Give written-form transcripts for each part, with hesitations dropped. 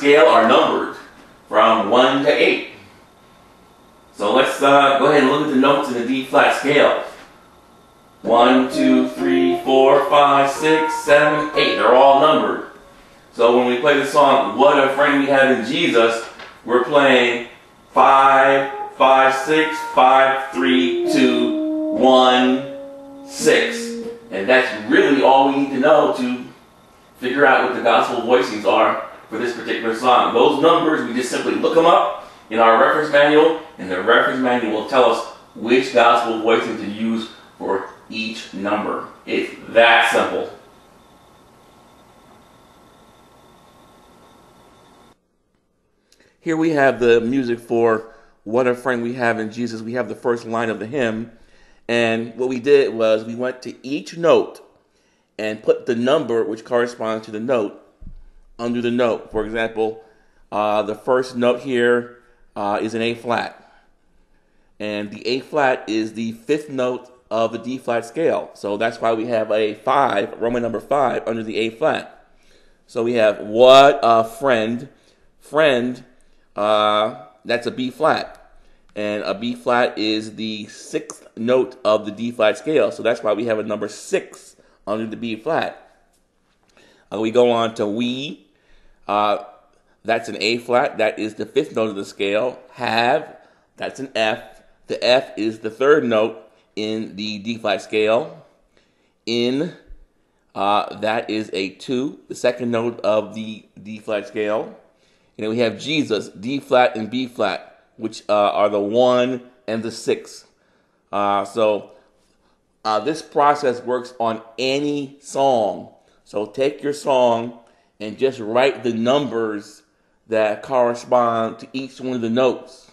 scale are numbered from 1 to 8. So let's go ahead and look at the notes in the D flat scale. 1, 2, 3, 4, 5, 6, 7, 8. They're all numbered. So when we play the song, What a Friend We Have in Jesus, we're playing 5, 5, 6, 5, 3, 2, 1, 6. And that's really all we need to know to figure out what the gospel voicings are for this particular song. Those numbers, we just simply look them up in our reference manual, and the reference manual will tell us which gospel voicing to use for each number. It's that simple. Here we have the music for What a Friend We Have in Jesus. We have the first line of the hymn. And what we did was we went to each note and put the number which corresponds to the note under the note. For example, the first note here is an A flat. And the A flat is the fifth note of the D flat scale. So that's why we have a 5, Roman number 5, under the A flat. So we have what a friend. Friend, that's a B flat. And a B flat is the sixth note of the D flat scale. So that's why we have a number 6 under the B flat. We go on to we. That's an A flat. That is the fifth note of the scale. Have, that's an F. The F is the third note in the D flat scale. In, that is a 2, the second note of the D flat scale. And then we have Jesus, D flat and B flat, which are the 1 and the 6. This process works on any song. So take your song and just write the numbers that correspond to each one of the notes.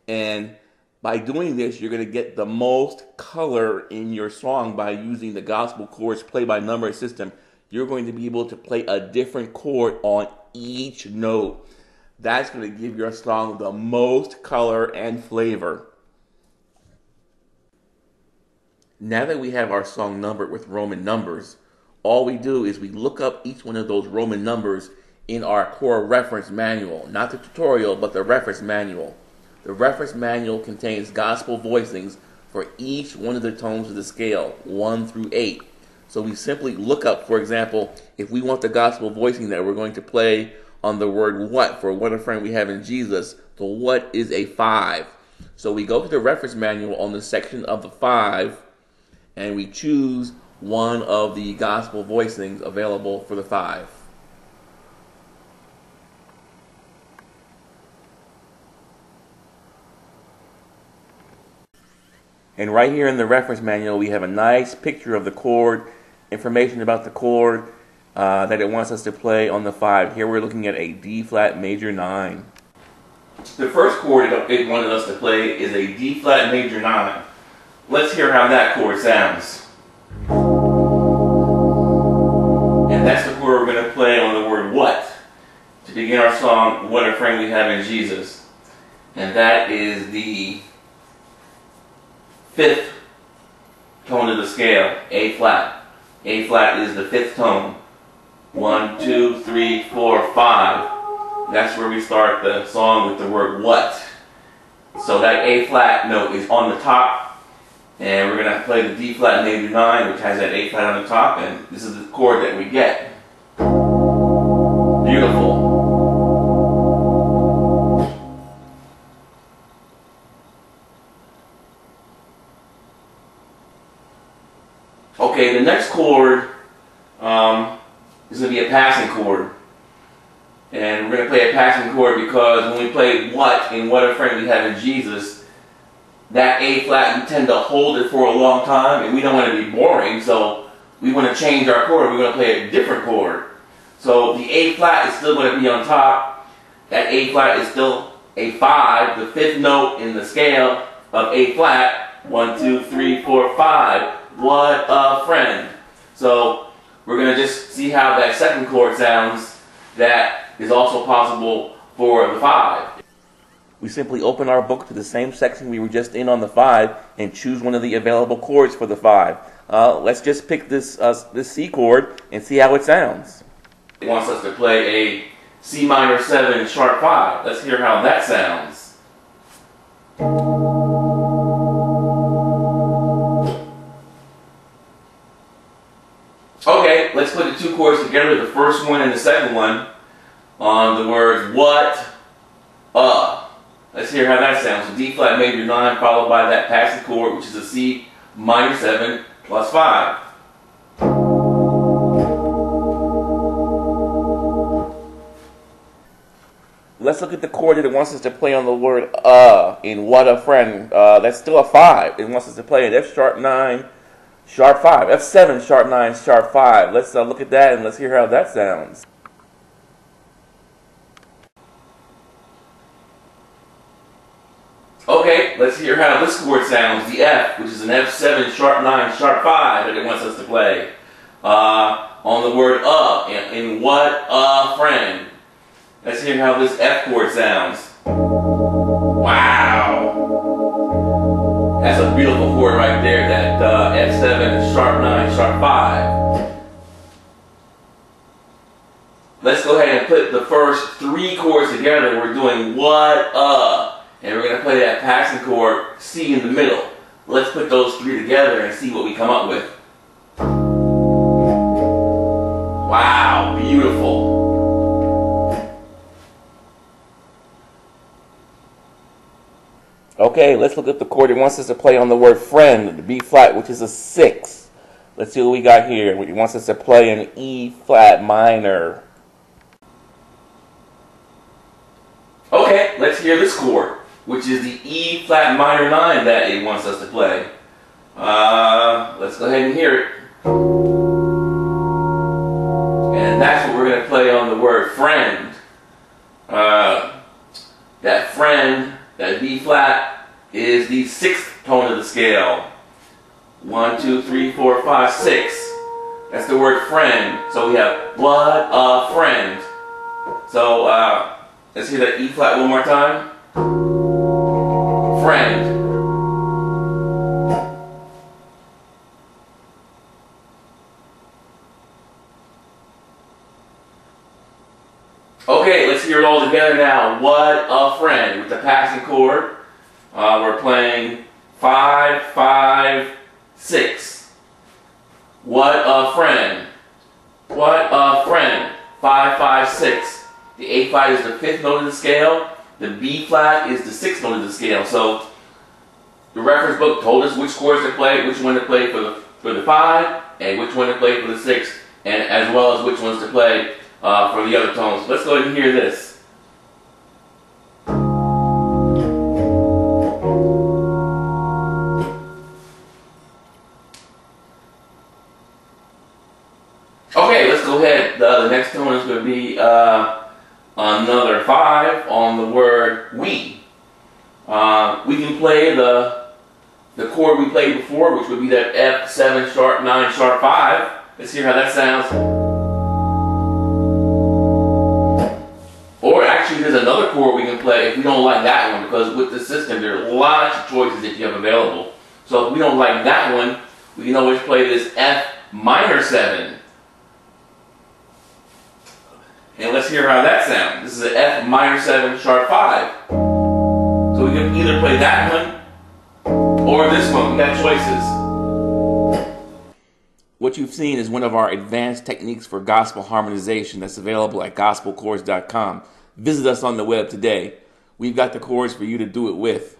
And by doing this, you're going to get the most color in your song by using the gospel chords play by number system. You're going to be able to play a different chord on each note. That's going to give your song the most color and flavor. Now that we have our song numbered with Roman numbers, all we do is we look up each one of those Roman numbers in our core reference manual. Not the tutorial, but the reference manual. The reference manual contains gospel voicings for each one of the tones of the scale, 1 through 8. So we simply look up, for example, if we want the gospel voicing that we're going to play on the word what for What a Friend We Have in Jesus, the what is a 5. So we go to the reference manual on the section of the 5, and we choose one of the gospel voicings available for the 5. And right here in the reference manual, we have a nice picture of the chord, information about the chord that it wants us to play on the 5. Here we're looking at a D flat major 9. The first chord it wanted us to play is a D flat major 9. Let's hear how that chord sounds. And that's the chord we're going to play on the word what to begin our song, What a Friend We Have in Jesus. And that is the fifth tone of the scale, A flat. A flat is the fifth tone. 1, 2, 3, 4, 5. That's where we start the song with the word what. So that A flat note is on the top, and we're going to play the D flat major 9, which has that A flat on the top, and this is the chord that we get. Beautiful. Okay, the next chord is going to be a passing chord. And we're going to play a passing chord because when we play what in What a Friend We Have in Jesus, that A flat, we tend to hold it for a long time, and we don't want to be boring, so we want to change our chord. We're going to play a different chord. So the A flat is still going to be on top. That A flat is still a 5, the fifth note in the scale of A flat. 1, 2, 3, 4, 5. What a friend. So we're going to just see how that second chord sounds. That is also possible for the 5. We simply open our book to the same section we were just in on the 5 and choose one of the available chords for the 5. Let's just pick this C chord and see how it sounds. It wants us to play a C minor 7, sharp 5. Let's hear how that sounds. Okay, let's put the two chords together, the first one and the second one, on the words what, Let's hear how that sounds. So D flat major 9 followed by that passing chord, which is a C minor 7 plus 5. Let's look at the chord that it wants us to play on the word in what a friend. That's still a 5. It wants us to play an F sharp 9, sharp 5. F7, sharp 9, sharp 5. Let's look at that and let's hear how that sounds. Okay, let's hear how this chord sounds. The F, which is an F7, sharp 9, sharp 5 that it wants us to play. On the word in what a friend. Let's hear how this F chord sounds. Wow! That's a beautiful chord right there, that F7, sharp 9, sharp 5. Let's go ahead and put the first three chords together. We're doing what, and we're going to play that passing chord, C in the middle. Let's put those three together and see what we come up with. Wow, beautiful. Okay, let's look at the chord it wants us to play on the word friend, the B flat, which is a 6. Let's see what we got here. It wants us to play an E flat minor. Okay, let's hear this chord, which is the E flat minor 9 that it wants us to play. Let's go ahead and hear it. And that's what we're going to play on the word friend. That friend, that B flat, is the 6th tone of the scale. 1, 2, 3, 4, 5, 6. That's the word friend. So we have what a friend. So let's hear that E flat one more time. Friend. Okay, let's hear it all together now. What a friend. With the passing chord, we're playing 5, 5, 6. What a friend. What a friend. 5, 5, 6. The A flat is the 5th note of the scale. The B flat is the 6th note of the scale. So the reference book told us which chords to play, which one to play for the 5, and which one to play for the 6, and as well as which ones to play for the other tones. Let's go ahead and hear this. Okay, let's go ahead. The next tone is going to be another 5 on the word we. We can play the chord we played before, which would be that F7 sharp 9 sharp 5. Let's hear how that sounds. Or actually, there's another chord we can play if we don't like that one, because with the system there are lots of choices that you have available. So if we don't like that one, we can always play this F minor 7. And let's hear how that sounds. This is an F minor 7 sharp 5. So we can either play that one or this one. We got choices. What you've seen is one of our advanced techniques for gospel harmonization that's available at gospelchords.com. Visit us on the web today. We've got the chords for you to do it with.